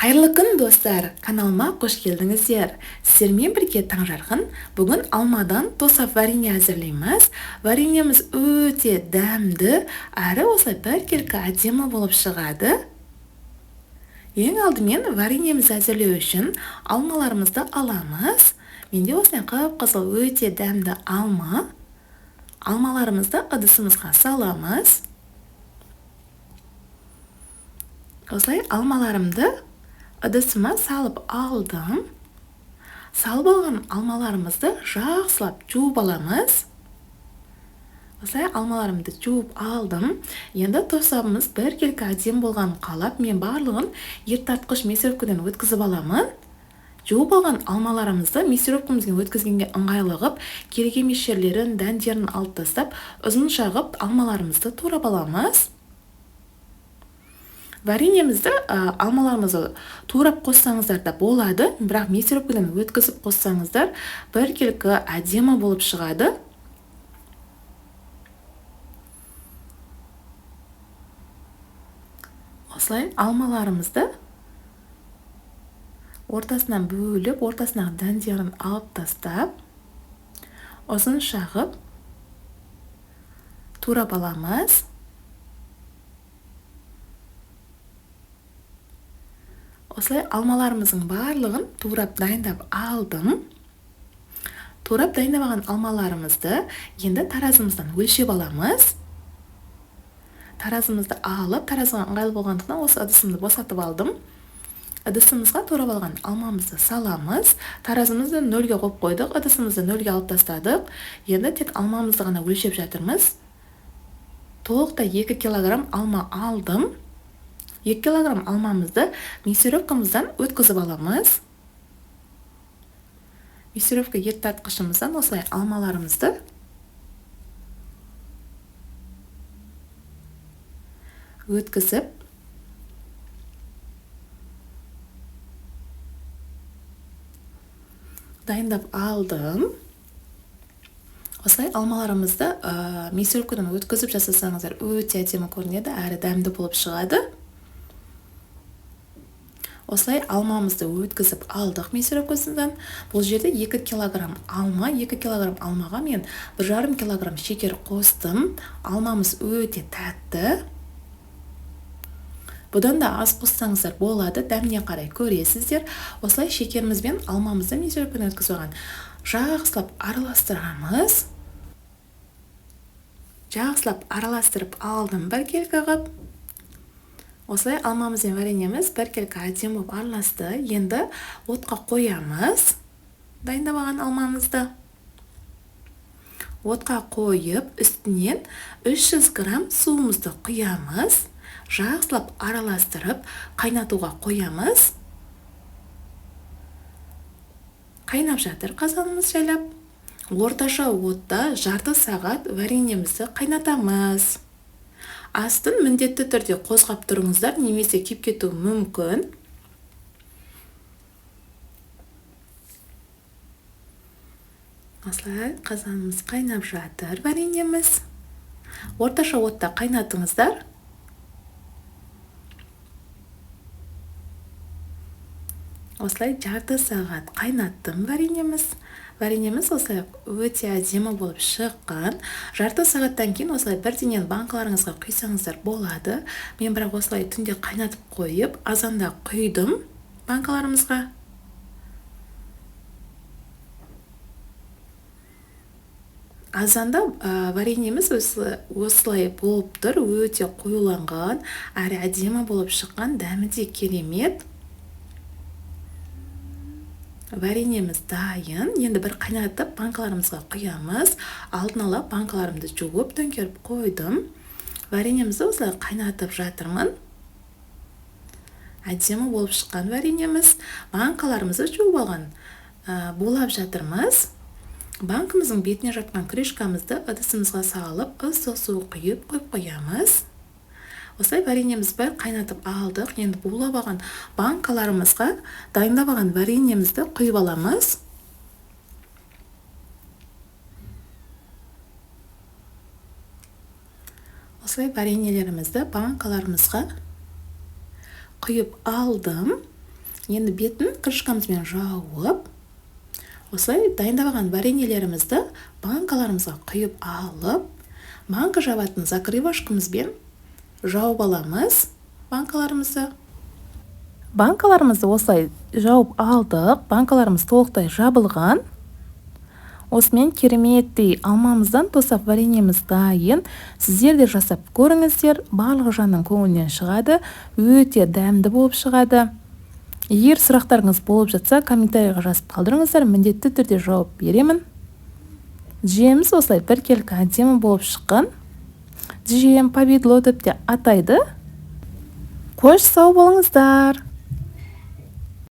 Қайырлы күн достар, каналыма қош келдіңіздер. Сіздермен бірге таңжарқын. Бүгін алмадан тосап варенье әзірлейміз. Вареньеміз өте дәмді, әрі осылай біркелкі әдемі болып шығады. Ең алдымен вареньемізді әзірлеу үшін алмаларымызды аламыз. Менде осылай қып-қызыл өте дәмді алма. Алмаларымызды ыдысымызға саламыз. Осылай алмаларымды ыдысыма салып алдым. Салып алған алмаларымызды жақсылап жуып аламыз. Осылай алмаларымды жуып алдым. Енді тосабымыз біркелкі әдемі болғанын қалап, мен барлығын еттартқыш мясорубкадан өткізіп аламын. Жуып алған алмаларымызды мясорубкамызға өткізгенге ыңғайлы қылып, керек емес жерлерін, дәндерін алып тастап, ұзынша қылып алмаларымызды турап аламыз. Вареньемізді алмаларымызды турап қоссаңыздар да болады, бірақ мясорубкадан өткізіп қоссаңыздар біркелкі әдемі болып шығады. Осылай алмаларымызды ортасынан бөліп, ортасынан дәндерін алып тастап, ұзынша қылып турап аламыз. Осылай алмаларымыздың барлығын турап дайындап алдым. Турап дайындап алған алмаларымызды енді таразымыздан өлшеп аламыз. Таразымызды алып, таразыға ыңғайлы болғандықтан осы ыдысымды босатып алдым. Ыдысымызға турап алған алмамызды саламыз. Таразымызды нөлге қойып қойдық, ыдысымызды нөлге алып тастадық. Енді тек алмамызды ғана өлшеп жатырмыз. Толықтай 2 килограмм алма алдым. 2 килограмм алмамызды мясорубкамыздан өткізіп аламыз. Мясорубка еттартқышымыздан осылай алмаларымызды өткізіп дайындап алдым. Осылай алмаларымызды мясорубкадан өткізіп жасасаңыздар өте әдемі көрінеді, әрі дәмді болып шығады. Осылай алмамызды өткізіп алдық мясорубкасынан. Бұл жерде 2 килограмм алма, 2 килограмм алмаға мен 1,5 килограмм шекер қостым. Алмамыз өте тәтті. Бұдан да аз қоссаңыздар болады, дәміне қарай көресіздер. Осылай шекерімізбен алмамызды мясорубкадан өткізіп алған. Жақсылап араластырамыз. Жақсылап араластырып алдым біркелкі қылып. Осылай алмамыз бен вареньеміз біркелкі әдемі болып араласты. Енді отқа қоямыз. Дайындап алған алмамызды. Отқа қойып, үстінен 300 грамм суымызды құямыз. Жақсылап араластырып, қайнатуға қоямыз. Қайнап жатыр қазанымыз жайлап. Орташа отта жарты сағат вареньемізді қайнатамыз. Астын міндетті түрде қозғап тұрыңыздар, немесе күйіп кетуі мүмкін. Осылай қазанымыз қайнап жатыр вареньеміз. Орташа отта қайнатыңыздар. Осылай жарты сағат қайнаттым вареньеміз. Вареньеміз осылай өте әдемі болып шыққан. Жарты сағаттан кейін осылай бірдеңен банкаларыңызға құйсаңыздар болады. Мен бірақ осылай түнде қайнатып қойып, азанда құйдым банкаларымызға. Азанда вареньеміз осылай болып тұр, өте қоюланған, әрі әдемі болып шыққан, дәмі де керемет. Вареньеміз дайын. Енді бір қайнатып банкаларымызға құямыз. Алдын ала банкаларымды жуып төңкеріп қойдым. Вареньемізді осылай қайнатып жатырмын. Әдемі болып шыққан вареньеміз. Банкаларымызды жуып алған булап жатырмыз. Банкымыздың бетіне жатқан крышкамызды ыдысымызға салып, ыстық су құйып қоямыз. Осылай вареньеміз бір қайнатып алдық. Енді булап алған банкаларымызға дайындап алған вареньемізді құйып аламыз. Осылай вареньелерімізді банкаларымызға құйып алдым. Енді бетін крышкамызбен жауып, осылай дайындап алған вареньелерімізді банкаларымызға құйып алып, банка жабатын закрывашкамызбен жауып аламыз банкаларымызды. Банкаларымызды осылай жауып алдық. Банкаларымыз толықтай жабылған. Осымен кереметтей алмамыздан тосап вареньеміз дайын. Сіздер де жасап көріңіздер. Барлығы жанның көңілінен шығады. Өте дәмді болып шығады. Егер сұрақтарыңыз болып жатса, комментарийға жазып қалдырыңыздар. Міндетті түрде жауап беремін. Джеміміз осылай біркелкі әдемі болып шыққан. Джем, повидло деп те атайды. Қош сау болыңыздар.